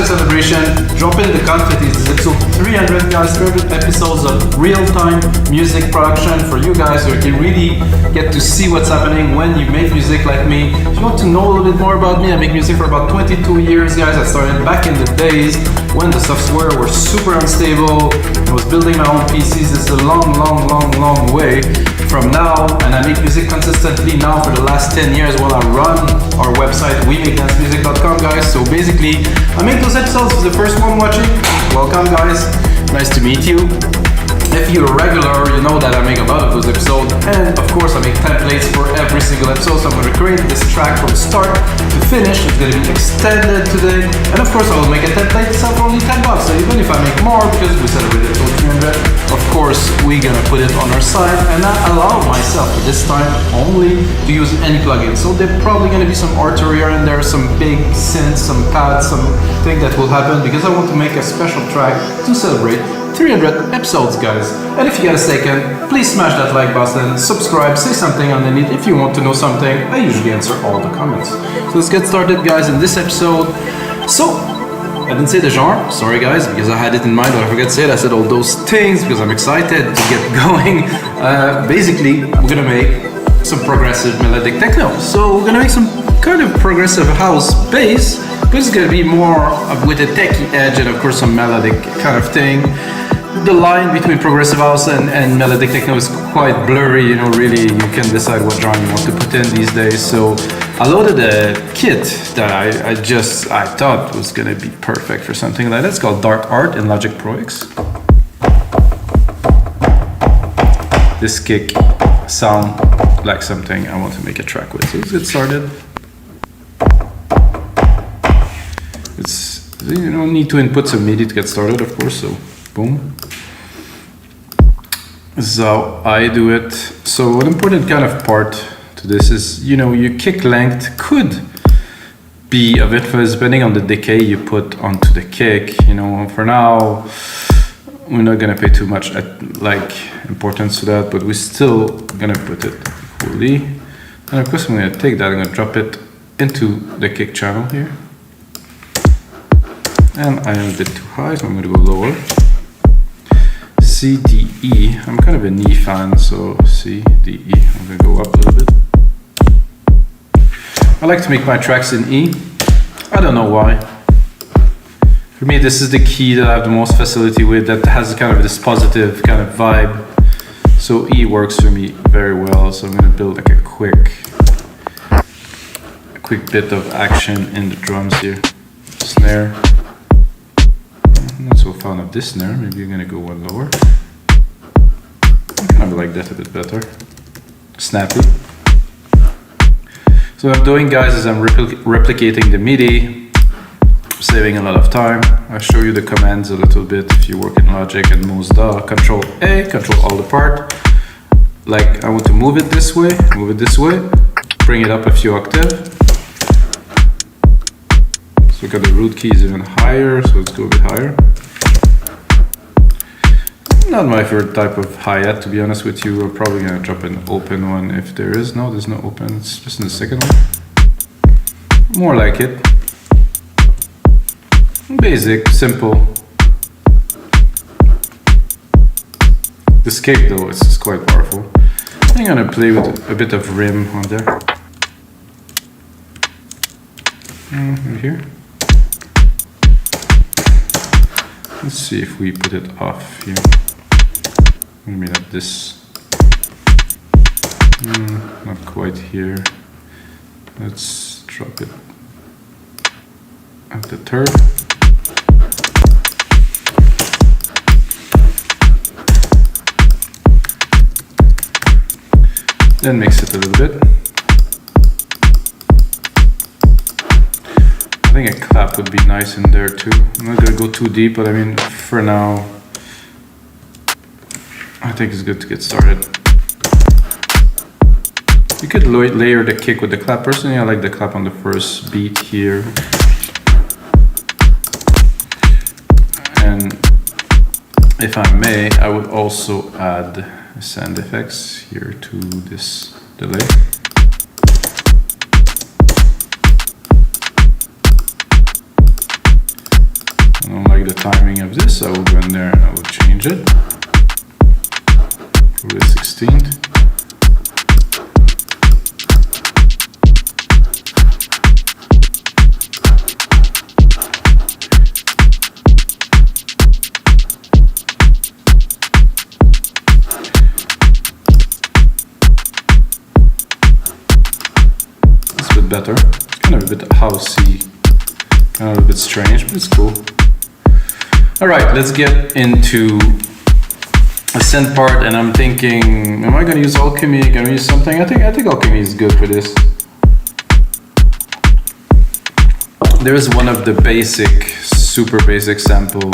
celebration. Drop in the confetti. This is episode 300, guys. 300 episodes of real-time music production for you guys, so you can really get to see what's happening when you make music like me. If you want to know a little bit more about me, I make music for about 22 years, guys. I started back in the days when the software were super unstable. I was building my own PCs. This is a long way from now, and I make music consistently now for the last 10 years while I run our website, weMakeDanceMusic.com, guys. So basically, I make those episodes for the first one watching. Welcome, guys. Nice to meet you. If you're a regular, you know that I make a lot of those episodes, and of course I make templates for every single episode, so I'm going to create this track from start to finish. It's going to be extended today, and of course I will make a template sell for only $10. So even if I make more, because we celebrated episode 300, of course we're going to put it on our site, and I allow myself this time only to use any plugin. So there's probably going to be some artillery in there, some big synths, some pads, something that will happen, because I want to make a special track to celebrate 300 episodes, guys. And if you get a second, please smash that like button, subscribe, say something underneath if you want to know something. I usually answer all the comments. So let's get started, guys, in this episode. So, I didn't say the genre, sorry guys, because I had it in mind, but I forgot to say it. I said all those things because I'm excited to get going. Basically, we're gonna make some progressive melodic techno. So we're gonna make some kind of progressive house bass, but it's gonna be more with a techie edge and of course some melodic kind of thing. The line between progressive house and melodic techno is quite blurry, you know, really you can decide what genre you want to put in these days. So I loaded a kit that I thought was gonna be perfect for something like that. It's called Dark Art in Logic Pro X. This kick sound like something I want to make a track with. So let's get started. You don't need to input some MIDI to get started, of course, so boom. This is how I do it. So an important kind of part to this is, you know, your kick length could be of influence depending on the decay you put onto the kick. You know, for now, we're not gonna pay too much importance to that, but we're still gonna put it fully. And of course I'm gonna take that, I'm gonna drop it into the kick channel here. And I am a bit too high, so I'm gonna go lower. C, D, E. I'm kind of an E fan, so C, D, E. I'm gonna go up a little bit. I like to make my tracks in E. I don't know why. For me, this is the key that I have the most facility with, that has kind of this positive kind of vibe. So E works for me very well, so I'm gonna build like a quick bit of action in the drums here. Snare. I'm not so fond of this snare, maybe you're gonna go one lower. I kind of like that a bit better. Snappy. So what I'm doing, guys, is I'm replicating the MIDI, saving a lot of time. I'll show you the commands a little bit if you work in Logic and mouse DA. Control A, control all the part. Like I want to move it this way, bring it up a few octaves. So we got the root key is even higher, so let's go a bit higher. Not my favorite type of hi-hat, to be honest with you. I'm probably gonna drop an open one if there is. No, there's no open, it's just in the second one. More like it. Basic, simple. This kick though, it's just quite powerful. I'm gonna play with a bit of rim on there. Right here. Let's see if we put it off here. Maybe like this. Not quite here. Let's drop it at the third. Then mix it a little bit. I think a clap would be nice in there too. I'm not gonna go too deep, but I mean, for now, I think it's good to get started. You could layer the kick with the clap. Personally, I like the clap on the first beat here. And if I may, I would also add sound effects here to this delay. the timing of this, I will go in there and I will change it. Go to 16th. Better. It's kind of a bit housey, kind of a bit strange, but it's cool. All right, let's get into a synth part, and I'm thinking, am I going to use Alchemy? Can I use something? I think Alchemy is good for this. There is one of the basic, super basic sample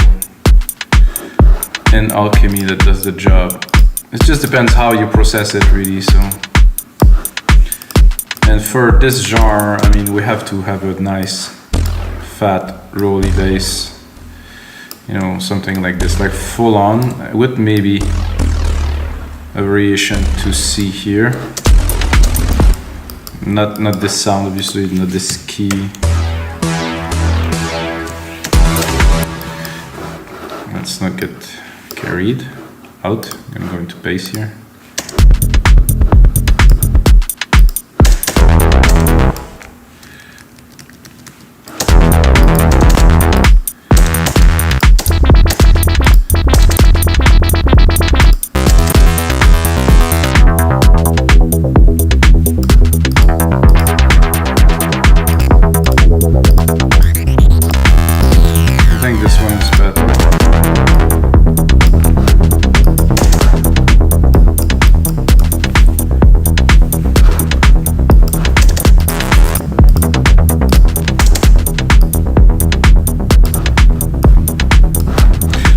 in Alchemy that does the job. It just depends how you process it, really. So. And for this genre, I mean, we have to have a nice, fat, rolly bass. You know, something like this, like full on, with maybe a variation to C here. Not this sound, obviously, not this key. Let's not get carried out. I'm gonna go into bass here.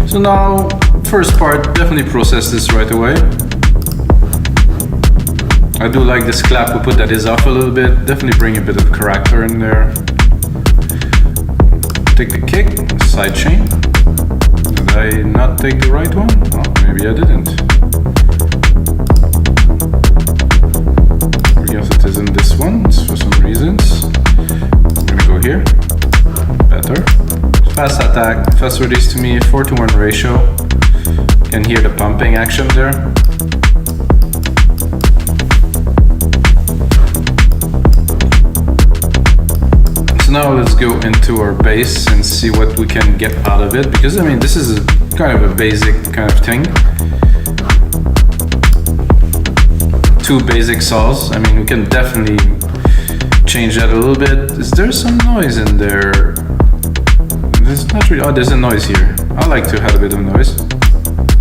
So now, first part, definitely process this right away. I do like this clap, we put that is off a little bit, definitely bring a bit of character in there. Take the kick, side chain. Did I not take the right one? Oh, maybe I didn't. I guess it is in this one, for some reasons. I'm gonna go here, better. Fast attack, fast release to me, 4:1 ratio. You can hear the pumping action there. So now let's go into our bass and see what we can get out of it, because I mean this is kind of a basic kind of thing. Two basic saws, I mean we can definitely change that a little bit. Is there some noise in there? There's not really, oh, there's a noise here. I like to have a bit of noise.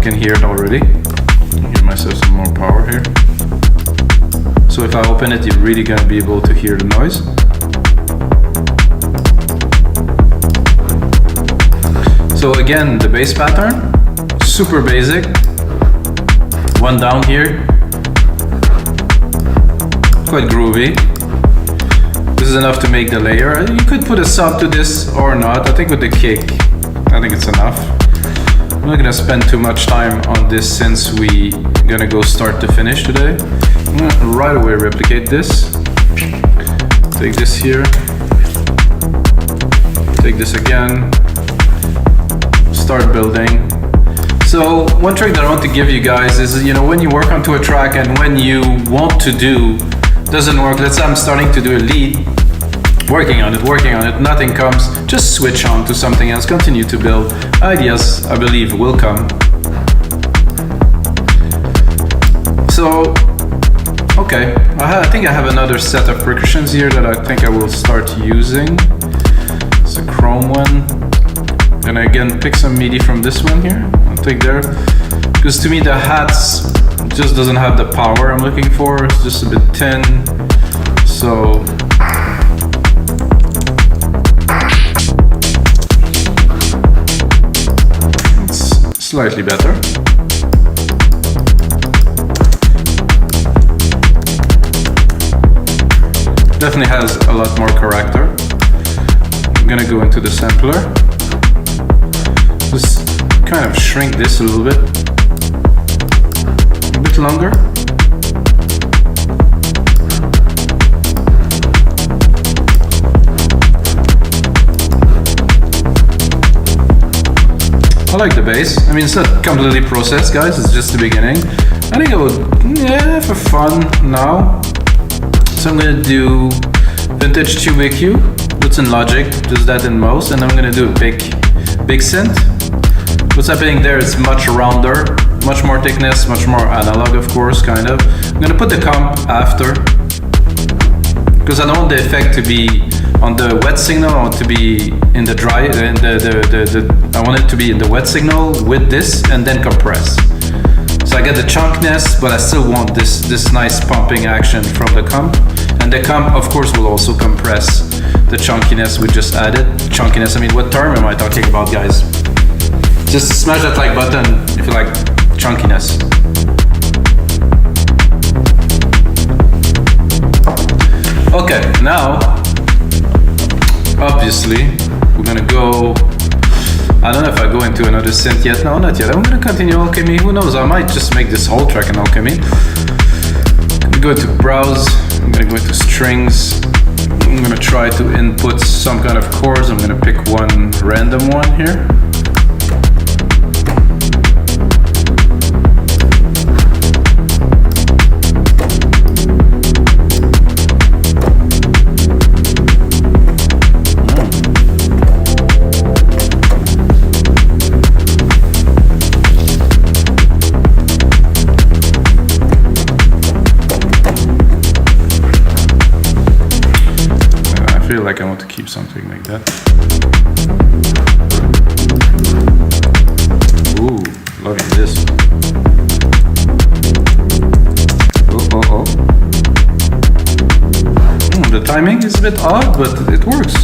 Can hear it already. Give myself some more power here. So if I open it, you're really gonna be able to hear the noise. So again, the bass pattern, super basic. One down here. Quite groovy. This is enough to make the layer. You could put a sub to this or not. I think with the kick, I think it's enough. I'm not gonna spend too much time on this since we gonna go start to finish today. I'm gonna right away replicate this. Take this here. Take this again. Start building. So one trick that I want to give you guys is, you know, when you work onto a track and when you want to do doesn't work. Let's say I'm starting to do a lead, working on it, nothing comes, just switch on to something else, continue to build. Ideas, I believe, will come. So, okay, I think I have another set of percussions here that I think I will start using. It's a chrome one. And again, pick some MIDI from this one here, I'll take there. Because to me the hats just doesn't have the power I'm looking for, it's just a bit thin. So it's slightly better. Definitely has a lot more character. I'm gonna go into the sampler. Just kind of shrink this a little bit. A bit longer. I like the bass. I mean, it's not completely processed, guys. It's just the beginning. I think I would, yeah, for fun now. So I'm gonna do vintage tube EQ. That's in Logic, just that in most, and I'm gonna do a big synth. What's happening there is much rounder, much more thickness, much more analog, of course, kind of. I'm gonna put the comp after, because I don't want the effect to be on the wet signal. I want to be in the dry, I want it to be in the wet signal with this, and then compress. So I get the chunkiness, but I still want this nice pumping action from the comp. And the comp, of course, will also compress the chunkiness we just added. Chunkiness, I mean, what term am I talking about, guys? Just smash that like button if you like chunkiness. Okay, now, obviously, we're gonna go, I don't know if I go into another synth yet. No, not yet. I'm gonna continue Alchemy. Who knows, I might just make this whole track in Alchemy. I'm gonna go into Browse. I'm gonna go into Strings. I'm gonna try to input some kind of chords. I'm gonna pick one random one here. Like I want to keep something like that. Ooh, loving this. Oh. The timing is a bit odd, but it works.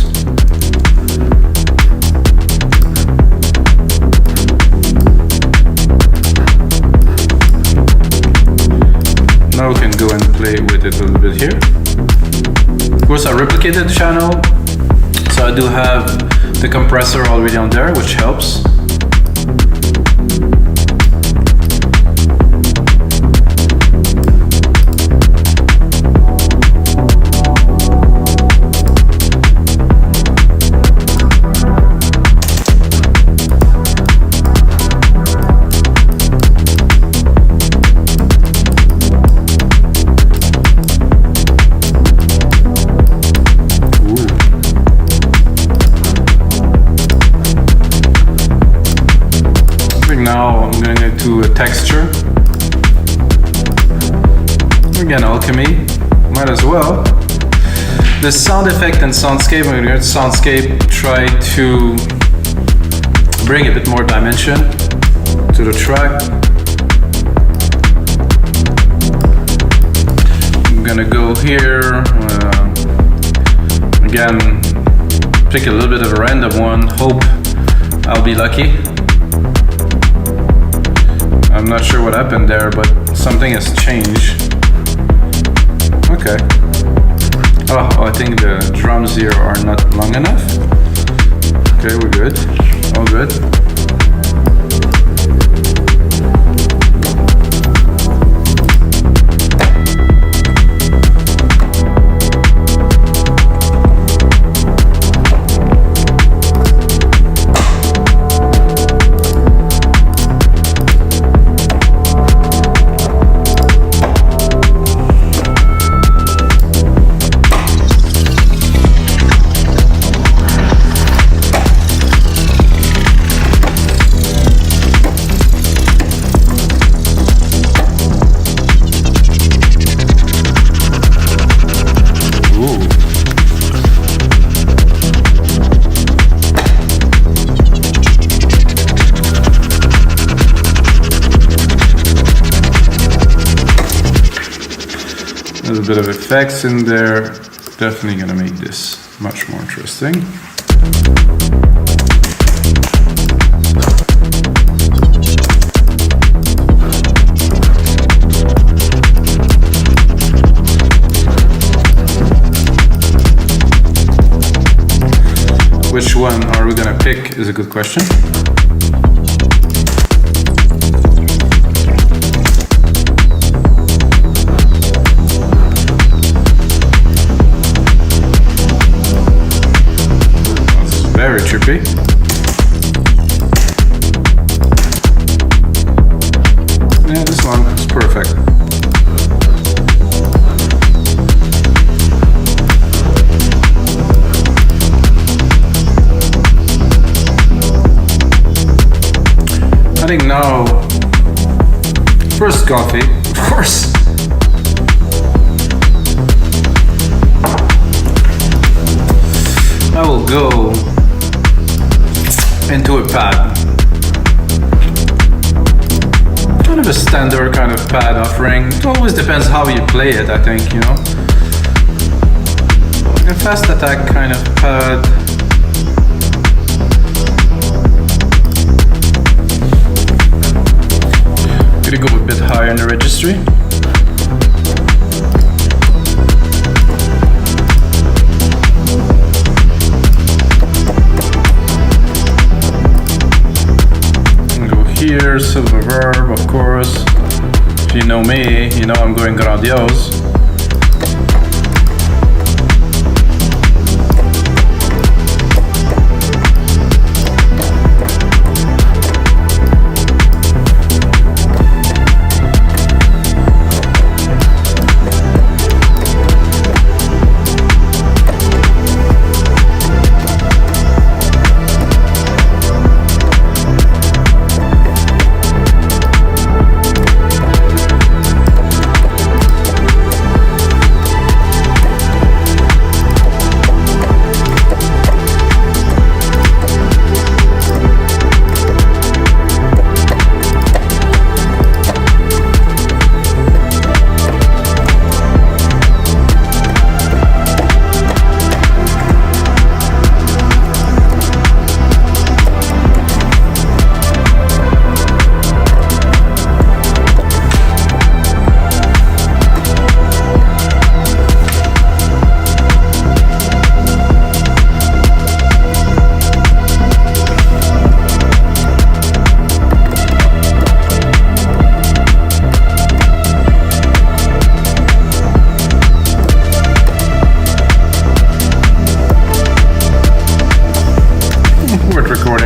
Now we can go and play with it a little bit here. Of course, I replicated the channel, so I do have the compressor already on there, which helps. Now I'm going to go to a texture. Again, Alchemy, might as well. The sound effect and soundscape, I'm going to go to soundscape, try to bring a bit more dimension to the track. I'm going to go here, again, pick a little bit of a random one, hope I'll be lucky. I'm not sure what happened there, but something has changed. Okay. Oh, I think the drums here are not long enough. Okay, we're good. All good. A bit of effects in there, definitely gonna make this much more interesting. Which one are we gonna pick is a good question. Very trippy. think now, first coffee, of course. I will go into a pad. Kind of a standard kind of pad offering. It always depends how you play it, I think, you know. A fast attack kind of pad. Gonna go a bit higher in the registry. Here, silver verb, of course. If you know me, you know I'm going grandiose.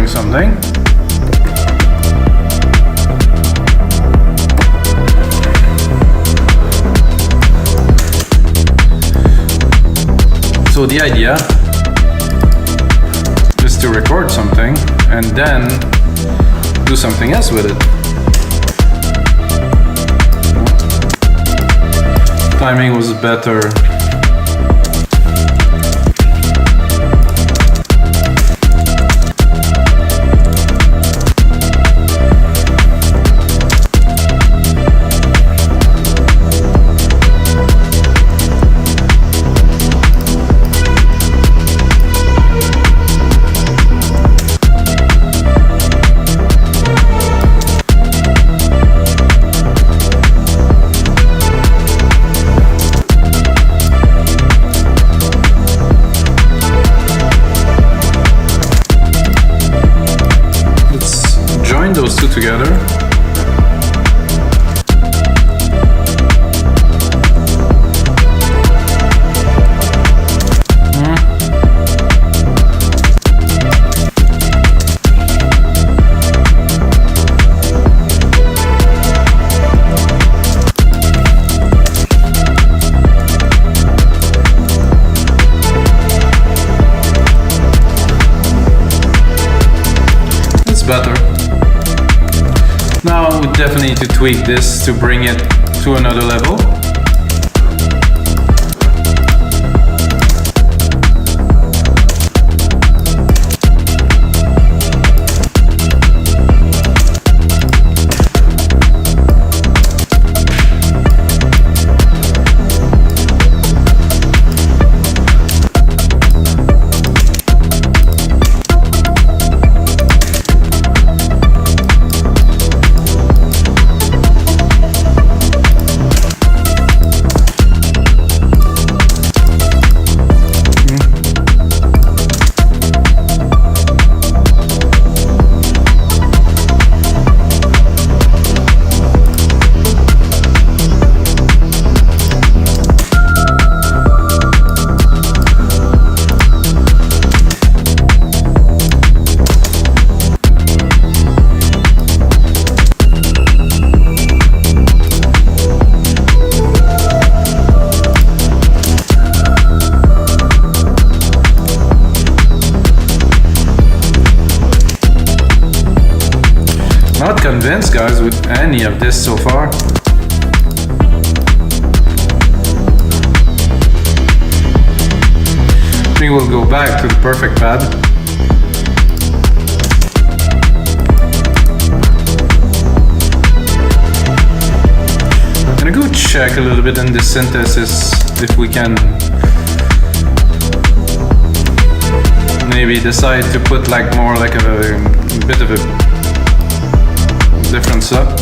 Something. So the idea is to record something and then do something else with it. Timing was better. Those two together. It's better. Now we definitely need to tweak this to bring it to another level. Not convinced, guys, with any of this so far. I think we'll go back to the perfect pad. I'm gonna go check a little bit in the synthesis if we can maybe decide to put like more like a bit of a difference up.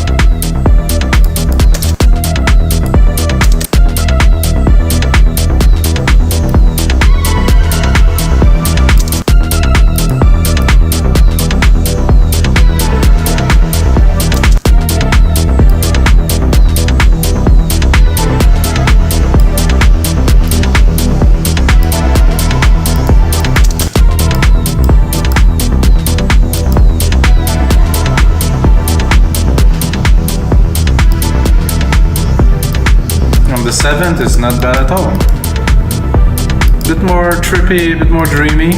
Seventh is not bad at all. Bit more trippy, bit more dreamy.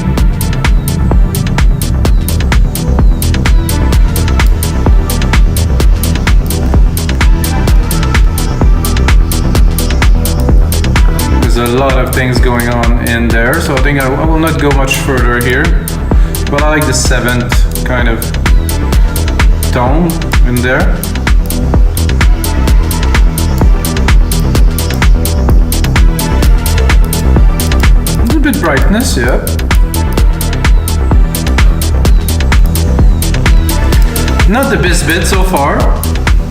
There's a lot of things going on in there, so I think I will not go much further here. But I like the seventh kind of tone in there. Bit brightness, yeah. Not the best bit so far.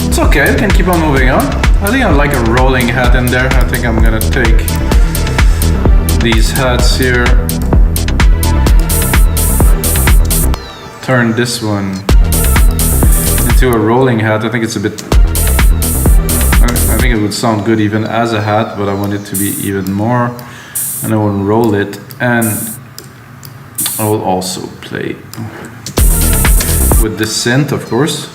It's okay, we can keep on moving on. I think I like a rolling hat in there. I think I'm gonna take these hats here. Turn this one into a rolling hat. I think it's a bit... I think it would sound good even as a hat, but I want it to be even more. And I will roll it, and I will also play with the synth, of course.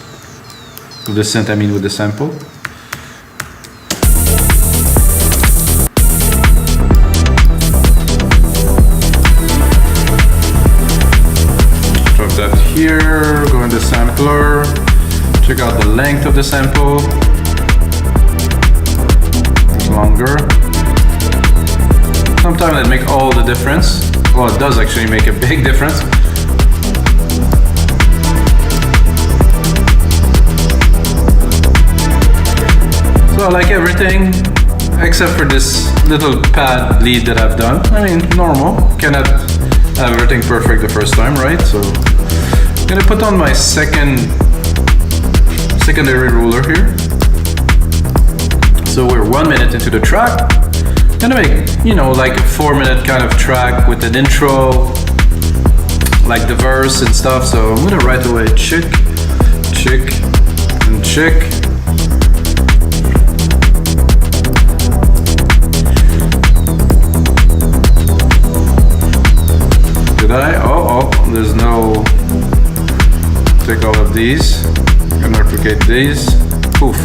With the synth, I mean with the sample. Drop that here, go in the sampler, check out the length of the sample. It's longer. Sometimes it makes all the difference. Well, it does actually make a big difference. So I like everything except for this little pad lead that I've done. I mean, normal. Cannot have everything perfect the first time, right? So I'm gonna put on my secondary ruler here. So we're 1 minute into the track. Gonna make, you know, like a 4-minute kind of track with an intro, like the verse and stuff. So I'm gonna right away chick, chick, and chick. Did I? Oh, there's no. Take all of these. Gonna replicate these. Poof.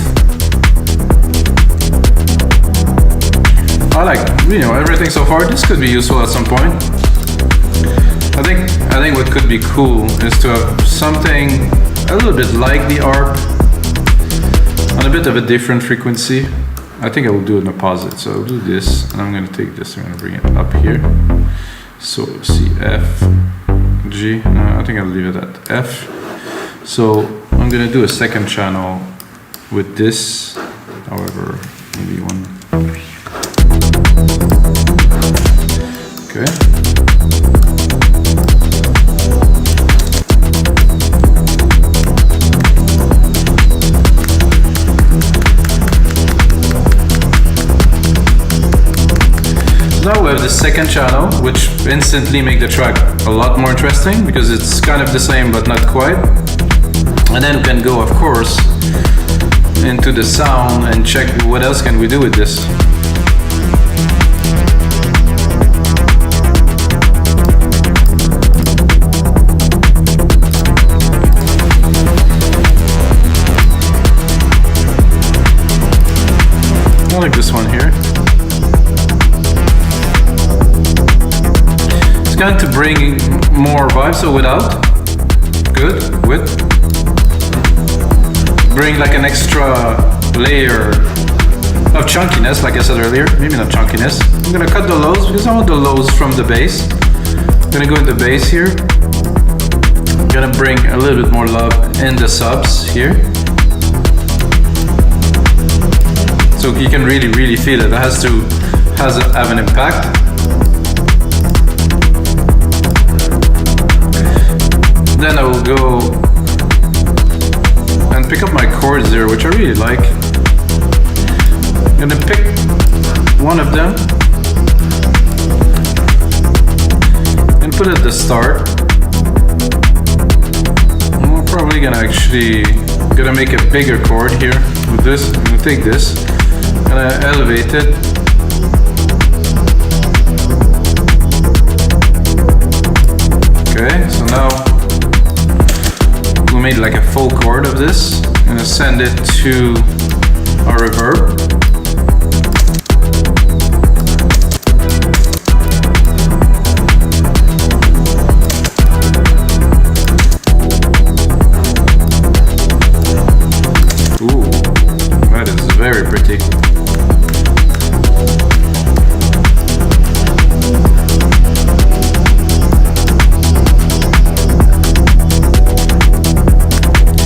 I like, you know, everything so far. This could be useful at some point. I think what could be cool is to have something a little bit like the ARP on a bit of a different frequency. I think I will do an opposite. So I'll do this, and I'm going to take this. I'm going to bring it up here. So C, F, G. No, I think I'll leave it at F. So I'm going to do a second channel with this. However, maybe one. Okay. Now we have the second channel, which instantly make the track a lot more interesting because it's kind of the same but not quite. And then we can go, of course, into the sound and check what else can we do with this. I like this one here. It's going to bring more vibe, so without. Good, with. bring like an extra layer of chunkiness, like I said earlier. Maybe not chunkiness. I'm gonna cut the lows because I want the lows from the bass. I'm gonna go in the bass here. I'm gonna bring a little bit more love in the subs here. So you can really feel it. It has to have an impact. Then I will go and pick up my chords there, which I really like. I'm gonna pick one of them and put it at the start. And we're probably gonna make a bigger chord here with this. I'm gonna take this and I elevate it. Okay, so now we made like a full chord of this. I'm gonna send it to our reverb. Ooh, that is very pretty.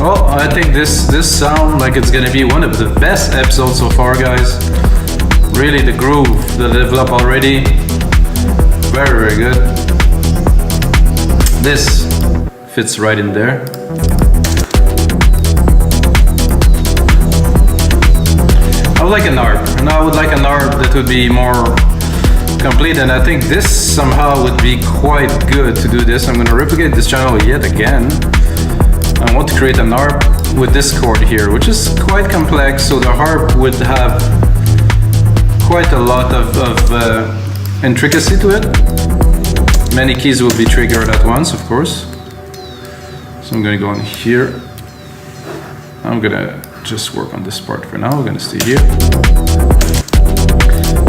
Well, I think this sound like it's gonna be one of the best episodes so far, guys. Really, the groove that developed already, very good. This fits right in there. I would like an ARP, and I would like an ARP that would be more complete, and I think this somehow would be quite good to do this. I'm gonna replicate this channel yet again. I want to create an ARP with this chord here, which is quite complex, so the harp would have quite a lot of intricacy to it. Many keys will be triggered at once, of course. So I'm gonna go in here. I'm gonna just work on this part for now. We're gonna stay here.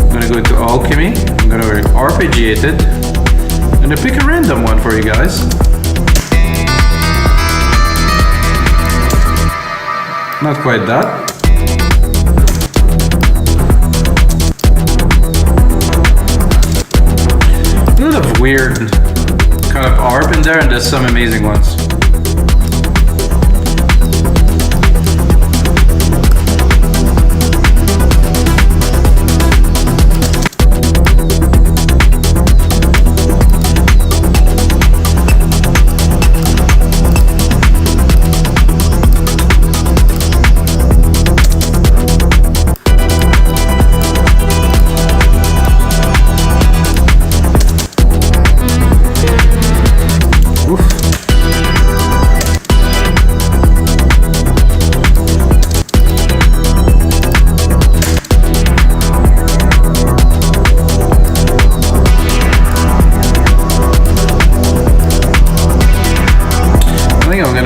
I'm gonna go into Alchemy. I'm gonna arpeggiate it. I'm gonna pick a random one for you guys. Not quite that. A lot of weird kind of ARP in there, and there's some amazing ones.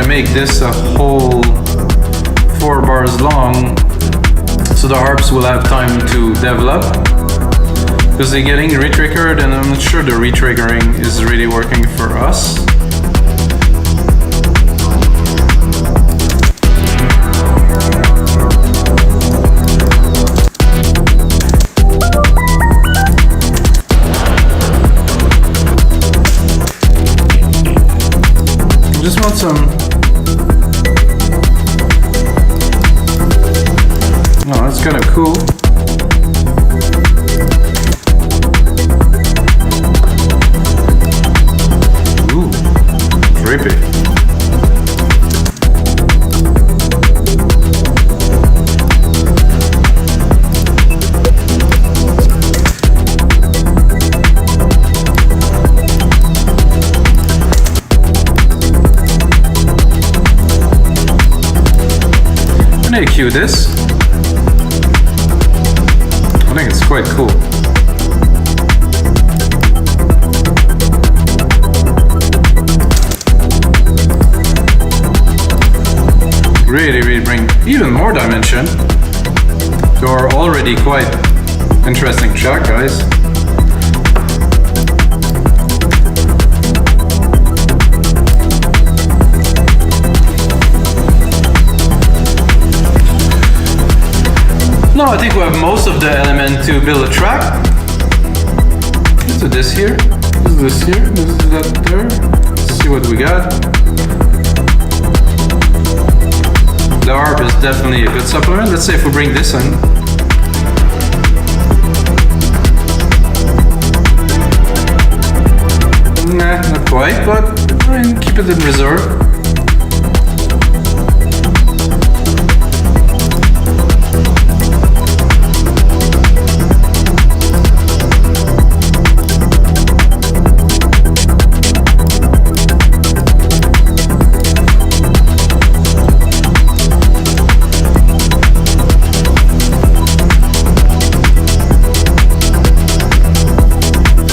Make this a whole 4 bars long, so the harps will have time to develop, because they're getting re-triggered, and I'm not sure the re-triggering is really working for us. I just want some. Oh, that's kind of cool. Ooh, trippy. I'm gonna cue this. I think it's quite cool. Really bring even more dimension to our already quite interesting track, guys. now I think we have most of the element to build a track. Let's do this here. Let's do this here. Let's do that there. Let's see what we got. The arp is definitely a good supplement. Let's say if we bring this in. Nah, not quite, but I mean, keep it in reserve.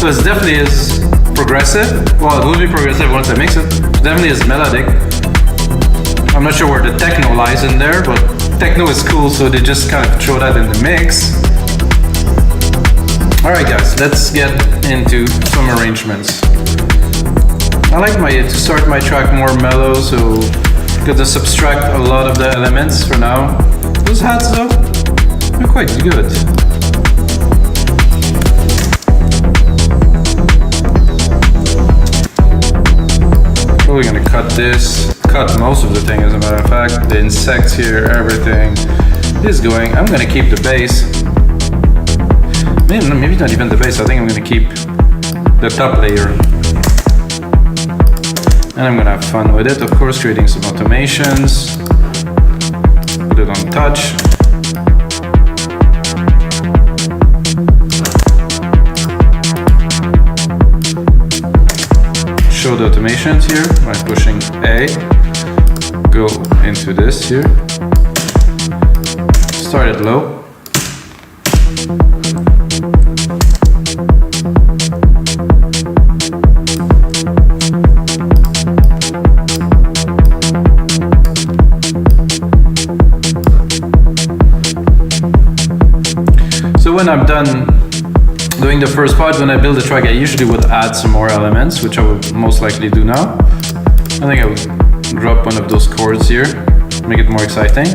So it definitely is progressive. Well, it will be progressive once I mix it. It definitely is melodic. I'm not sure where the techno lies in there, but techno is cool, so they just kind of throw that in the mix. Alright guys, let's get into some arrangements. I like to start my track more mellow, so I'm gonna subtract a lot of the elements for now. Those hats though, they're quite good. We're gonna cut most of the thing, as a matter of fact. The insects here, everything is going. I'm gonna keep the bass. Maybe not even the bass, I think I'm gonna keep the top layer. And I'm gonna have fun with it, of course, creating some automations. Put it on touch. Show the automations here by pushing A, go into this here, start it low. So when I'm done doing the first part, when I build a track, I usually would add some more elements, which I will most likely do now. I think I would drop one of those chords here, make it more exciting.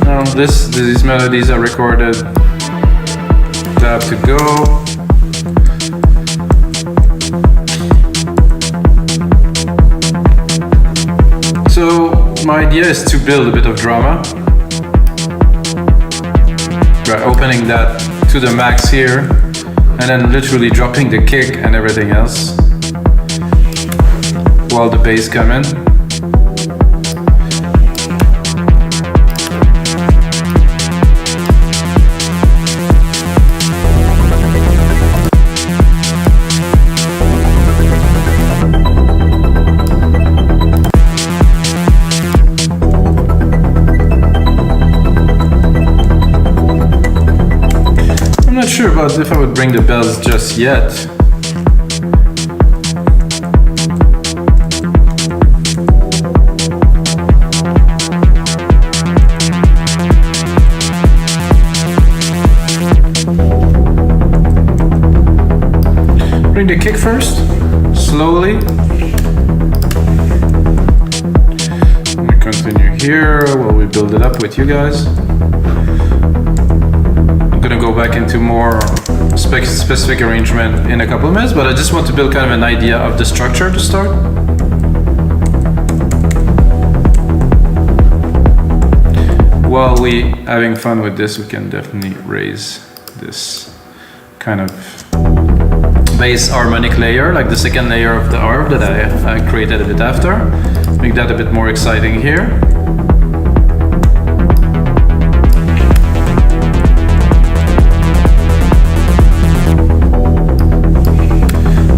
Now these melodies are recorded. They have to go. So my idea is to build a bit of drama by opening that to the max here and then literally dropping the kick and everything else while the bass come in. I'm not sure about if I would bring the bells just yet. Bring the kick first, slowly. Let me continue here while we build it up with you guys. I'm gonna go back into more specific arrangement in a couple of minutes, but I just want to build kind of an idea of the structure to start. While we having fun with this, we can definitely raise this kind of bass harmonic layer, like the second layer of the arp that I created a bit after. Make that a bit more exciting here.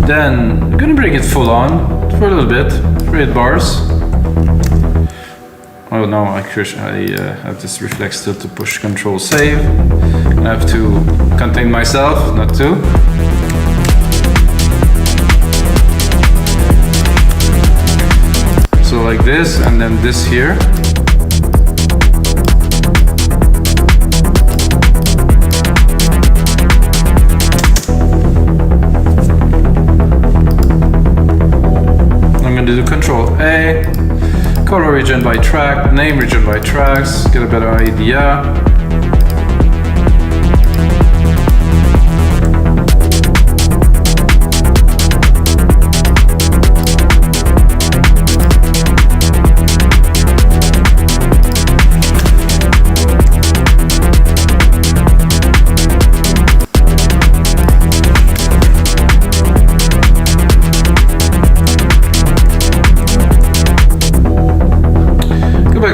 Then I'm gonna bring it full on for a little bit, 8 bars. Oh no, I have this reflex still to push Control Save. I have to contain myself, not to. So like this, and then this here. to do Control A, color region by track, name region by tracks, get a better idea.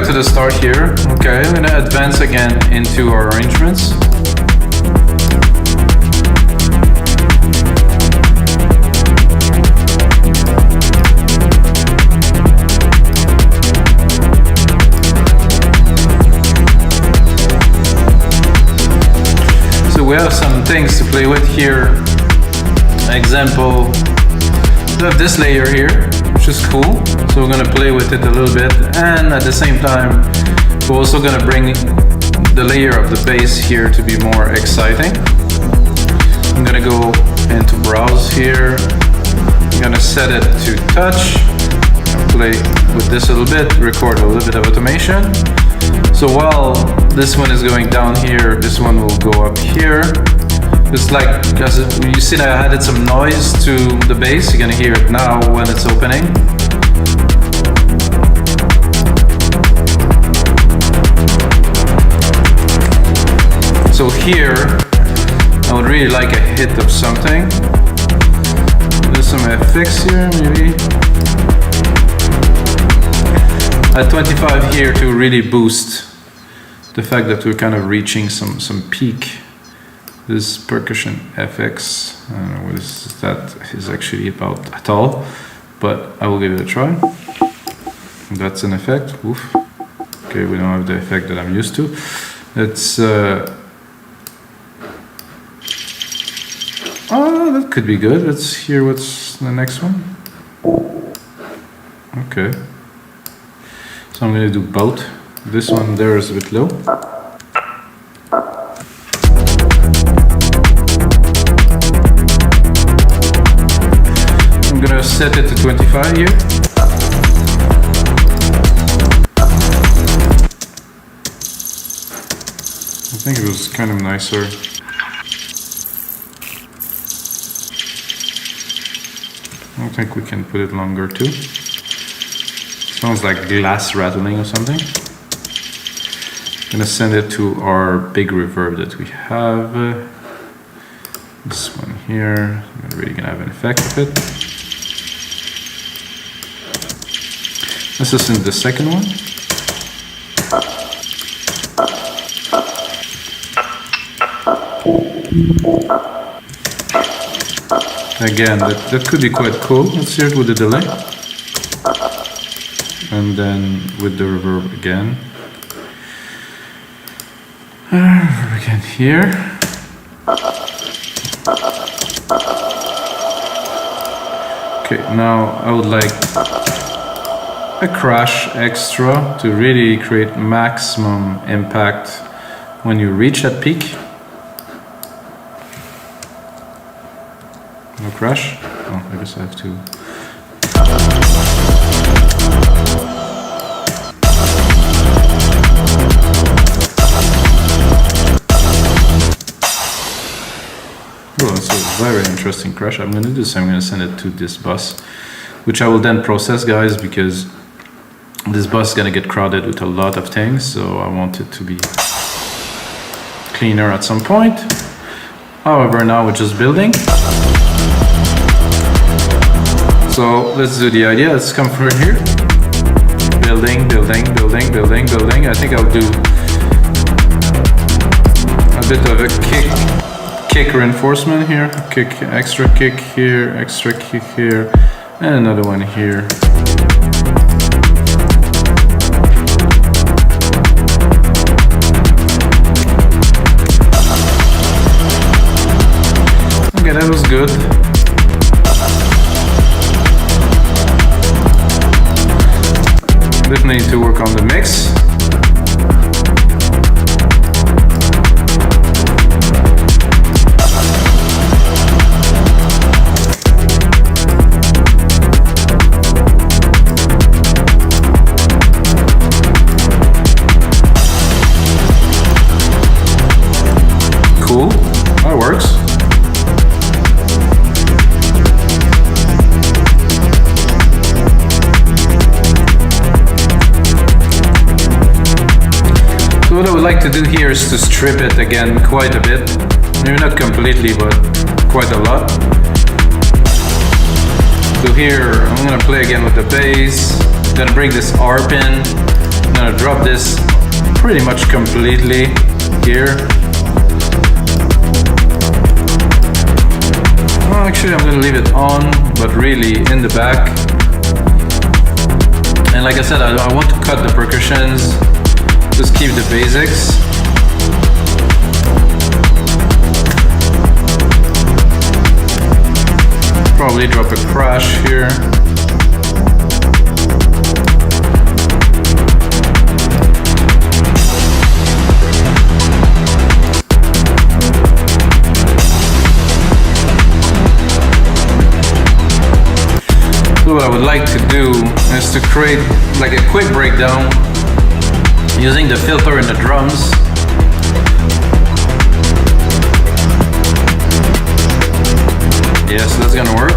The start here. Okay, I'm gonna advance again into our arrangements. So we have some things to play with here. Example, we have this layer here, which is cool. So we're gonna play with it a little bit, and at the same time, we're also gonna bring the layer of the bass here to be more exciting. I'm gonna go into browse here. I'm gonna set it to touch, play with this a little bit, record a little bit of automation. So while this one is going down here, this one will go up here. It's like, because you see that I added some noise to the bass, you're gonna hear it now when it's opening. So here, I would really like a hit of something. There's some effects here, maybe. At 25 here to really boost the fact that we're kind of reaching some peak. This percussion FX, I don't know what that is actually about at all, but I will give it a try. That's an effect. Oof. Okay, we don't have the effect that I'm used to. It's oh, that could be good. Let's hear what's the next one. Okay. So I'm going to do both. This one there is a bit low. I'm going to set it to 25 here. I think it was kind of nicer. I don't think we can put it longer too. Sounds like glass rattling or something. I'm gonna send it to our big reverb that we have. This one here. I'm really gonna have an effect of it. Let's listen to the second one. Again, that could be quite cool. Let's hear it with the delay. And then with the reverb again. Reverb again here. Okay, now I would like a crash extra to really create maximum impact when you reach that peak. No crash? Oh, I guess I have to. Oh, that's a very interesting crash. I'm going to do this. I'm going to send it to this bus, which I will then process, guys, because this bus is going to get crowded with a lot of things. So I want it to be cleaner at some point. However, now we're just building. So let's do the idea. Let's come from here. Building, building, building, building, building. I think I'll do a bit of a kick reinforcement here. Extra kick here, extra kick here, and another one here. Okay, that was good. Definitely need to work on the mix. to do here is to strip it again quite a bit. Maybe not completely, but quite a lot. So here, I'm gonna play again with the bass. I'm gonna bring this arp in. I'm gonna drop this pretty much completely here. Well, actually, I'm gonna leave it on, but really in the back. And like I said, I want to cut the percussions. Just keep the basics. Probably drop a crash here. So what I would like to do is to create like a quick breakdown using the filter in the drums. Yes, that's gonna work.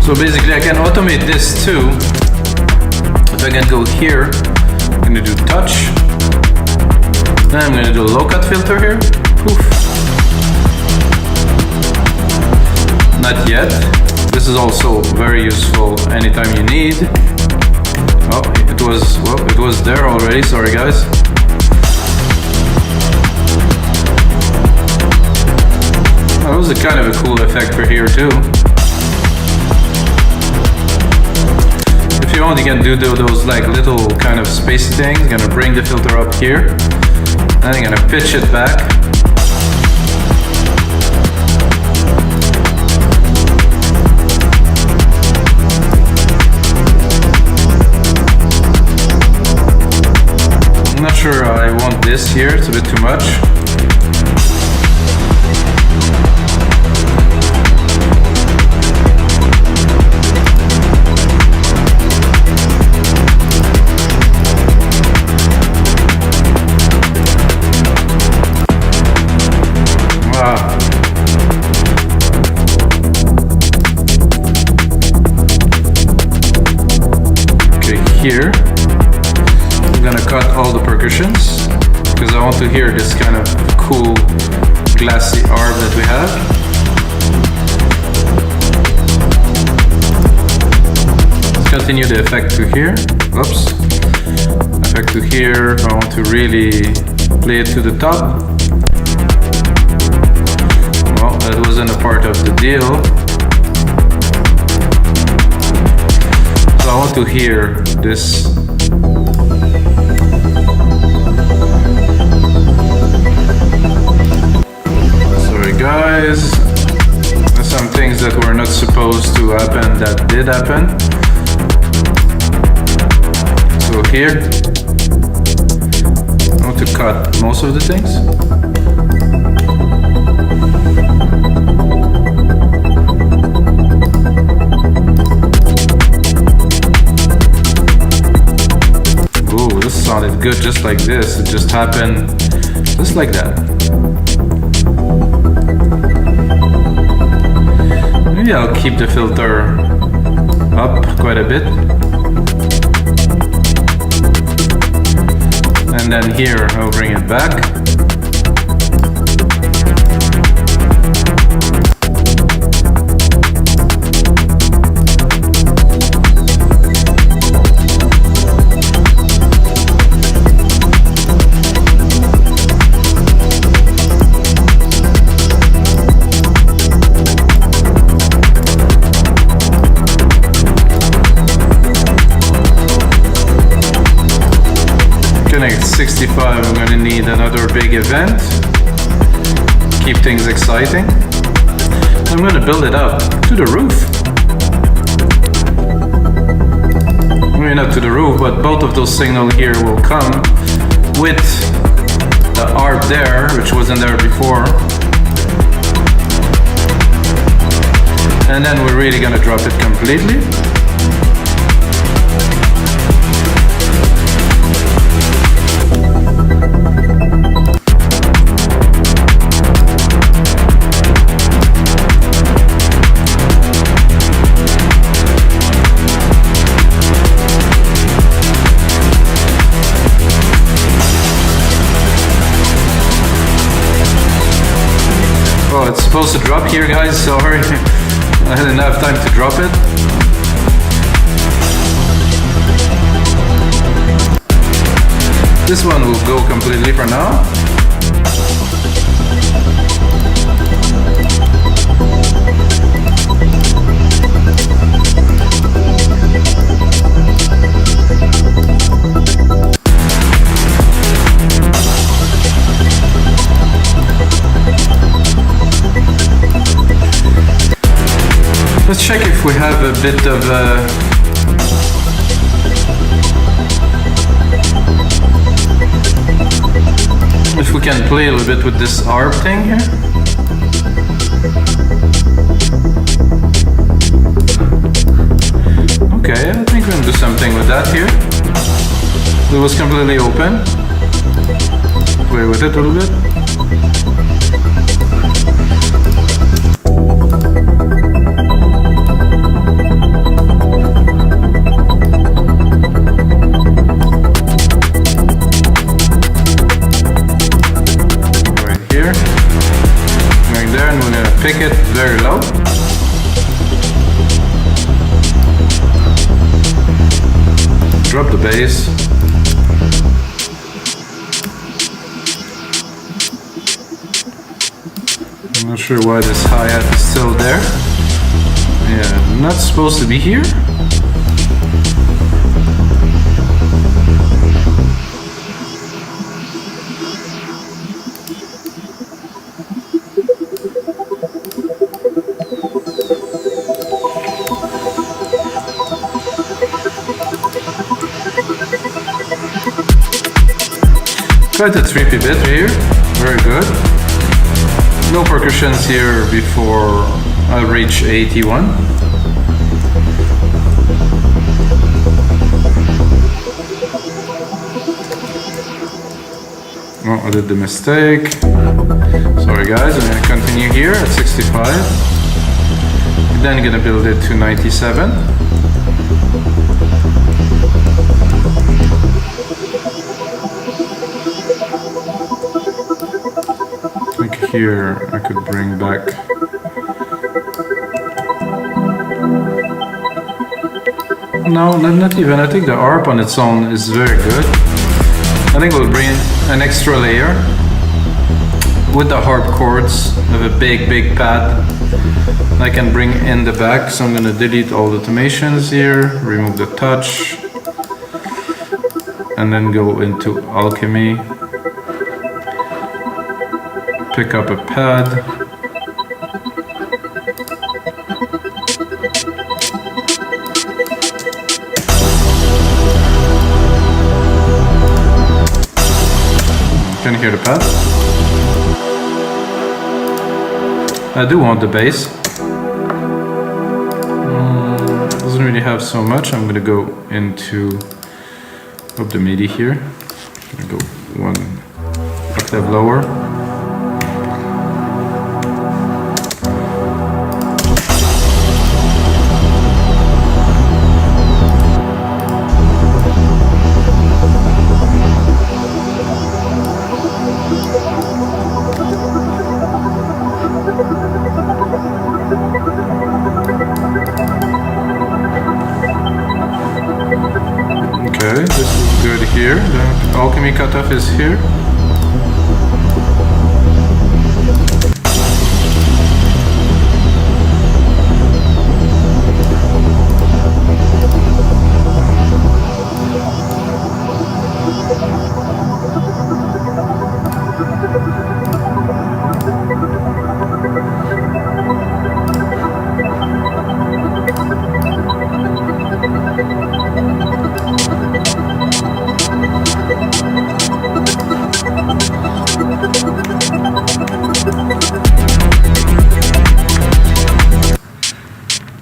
So basically I can automate this too. If I can go here, I'm gonna do touch. Then I'm gonna do a low cut filter here. Poof. Not yet. This is also very useful anytime you need. Oh, it was there already, sorry guys. That was a kind of a cool effect for here too. If you want, you can do those like little kind of space things. Gonna bring the filter up here, and I'm gonna pitch it back. I'm not sure I want this here, it's a bit too much. Here, I'm gonna cut all the percussions because I want to hear this kind of cool glassy arp that we have. Let's continue the effect to here. Oops. Effect to here. I want to really play it to the top. Well, that wasn't a part of the deal. So I want to hear this. Sorry guys, there's some things that were not supposed to happen that did happen. So here, I want to cut most of the things. Sounded good just like this. It just happened just like that. Maybe I'll keep the filter up quite a bit. And then here I'll bring it back. At 65, I'm going to need another big event. Keep things exciting. I'm going to build it up to the roof. Maybe not to the roof, but both of those signals here will come with the arp there, which wasn't there before. And then we're really going to drop it completely. supposed to drop here, guys, sorry. I didn't have time to drop it. This one will go completely for now. Let's check if we have a bit of if we can play a little bit with this arp thing here. Okay, I think we can do something with that here. It was completely open. Play with it a little bit. Pick it very low. Drop the bass. I'm not sure why this hi-hat is still there. Yeah, not supposed to be here. Quite a trippy bit here, very good. No percussions here before I reach 81. Oh, I did the mistake. Sorry guys, I'm gonna continue here at 65. Then gonna build it to 97. Here I could bring back no, not even. I think the arp on its own is very good. I think we'll bring an extra layer with the harp chords of a big pad I can bring in the back. So I'm gonna delete all the automations here, remove the touch, and then go into Alchemy. Pick up a pad. Can you hear the pad? I do want the bass. Doesn't really have so much. I'm gonna go into up the MIDI here. I'm gonna go one octave lower. Okay, this is good here. The Alchemy cutoff is here.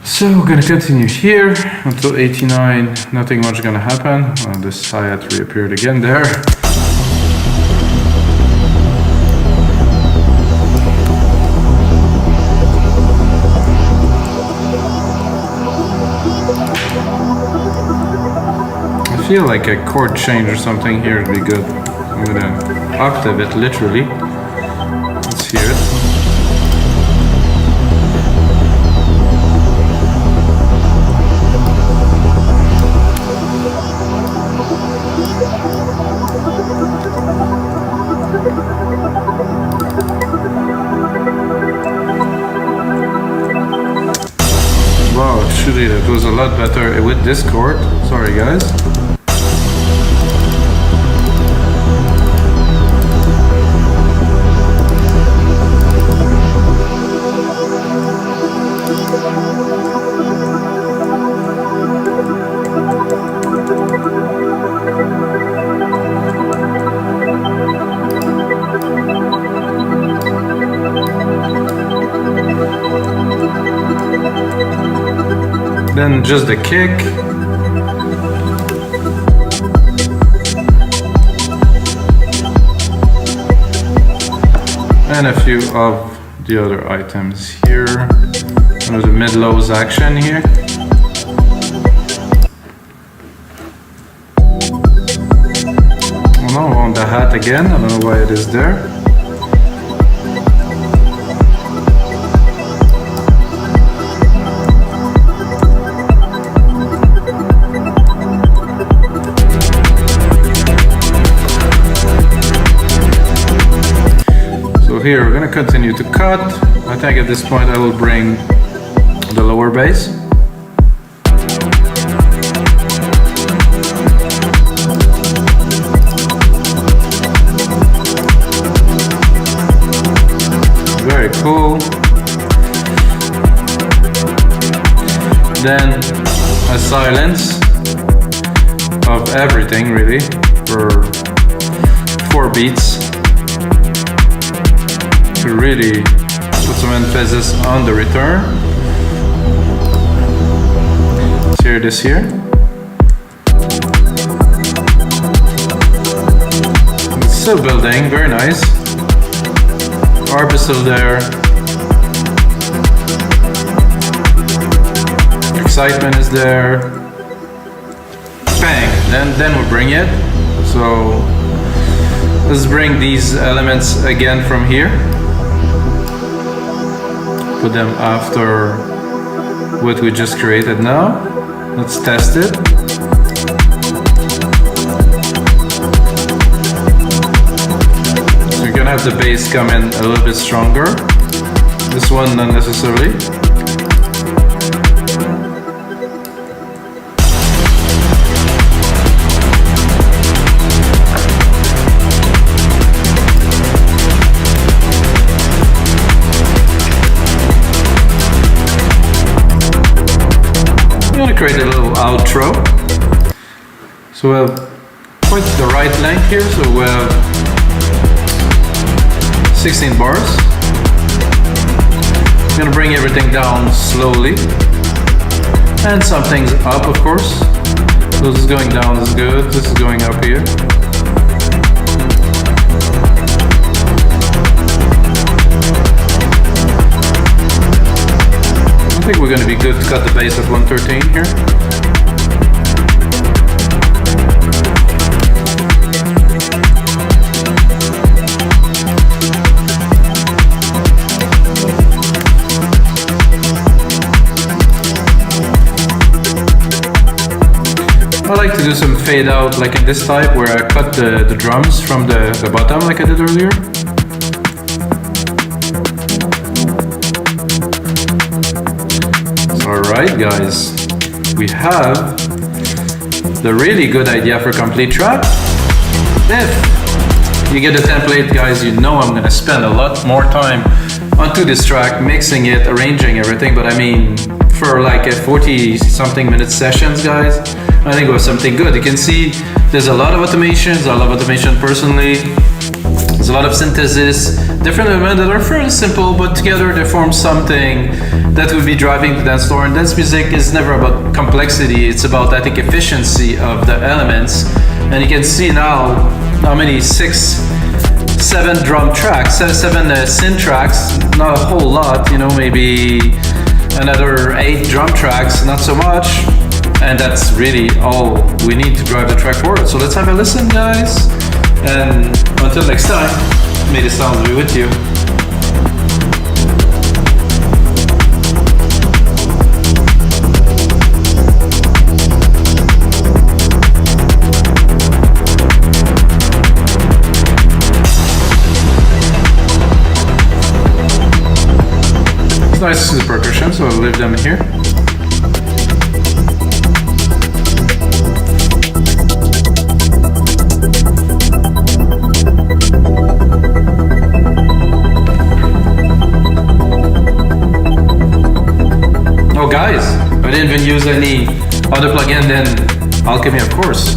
So we're gonna continue here until 89, nothing much gonna happen. This hi-hat reappeared again there. I feel like a chord change or something here would be good. I'm gonna octave it literally. Let's hear it. Actually, that was a lot better with this chord. Sorry guys. Then just the kick. And a few of the other items here. There's a mid-lows action here. Oh no, I want the hat again. I don't know why it is there. Here we're going to continue to cut. I think at this point I will bring the lower bass. Very cool. Then a silence of everything really for 4 beats. To really put some emphasis on the return. Let's hear this here. It's still building, very nice. Arp is still there. Excitement is there. Bang! Then we'll bring it. So let's bring these elements again from here. Put them after what we just created now. Let's test it. So you're gonna have the bass come in a little bit stronger. This one not necessarily. Create a little outro. So we have quite the right length here, so we have 16 bars. I'm gonna bring everything down slowly. And some things up, of course. So this is going down, this is good. This is going up here. I think we're going to be good to cut the bass at 113 here. I like to do some fade out like in this type where I cut the drums from the bottom like I did earlier. Alright guys, we have the really good idea for complete track. If you get the template guys, you know I'm gonna spend a lot more time onto this track, mixing it, arranging everything, but I mean for like a 40 something minute sessions guys, I think it was something good. You can see there's a lot of automations, I love automation personally. There's a lot of synthesis, different elements that are fairly simple, but together they form something that will be driving the dance floor. And dance music is never about complexity, it's about, I think, efficiency of the elements. And you can see now how many 6, 7 drum tracks, 7 synth tracks, not a whole lot, you know, maybe another 8 drum tracks, not so much. And that's really all we need to drive the track forward. So let's have a listen, guys. And until next time, may the sound be with you. It's nice to see the percussion, so I'll leave them here. I didn't even use any other plugin than Alchemy, of course,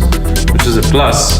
which is a plus.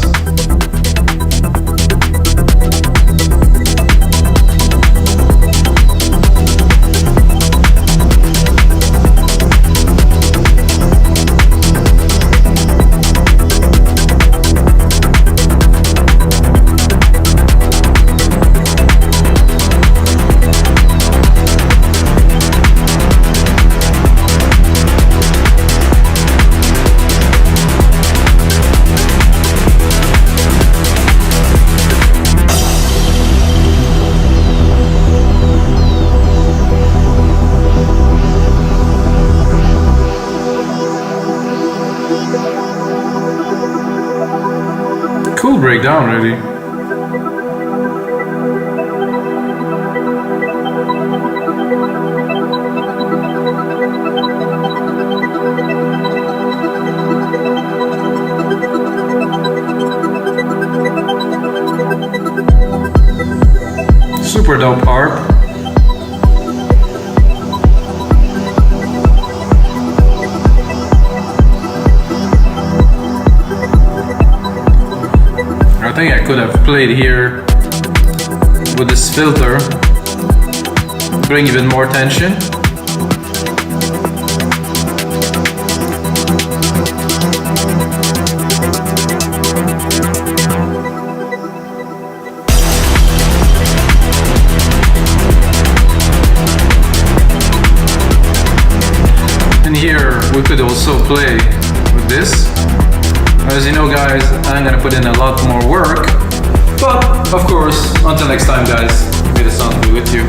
Cool breakdown, really. Super dope harp. I think I could have played here with this filter, bring even more tension. And here we could also play with this. As you know, guys, I'm gonna put in a lot more work, but of course, until next time, guys, may the sound be with you.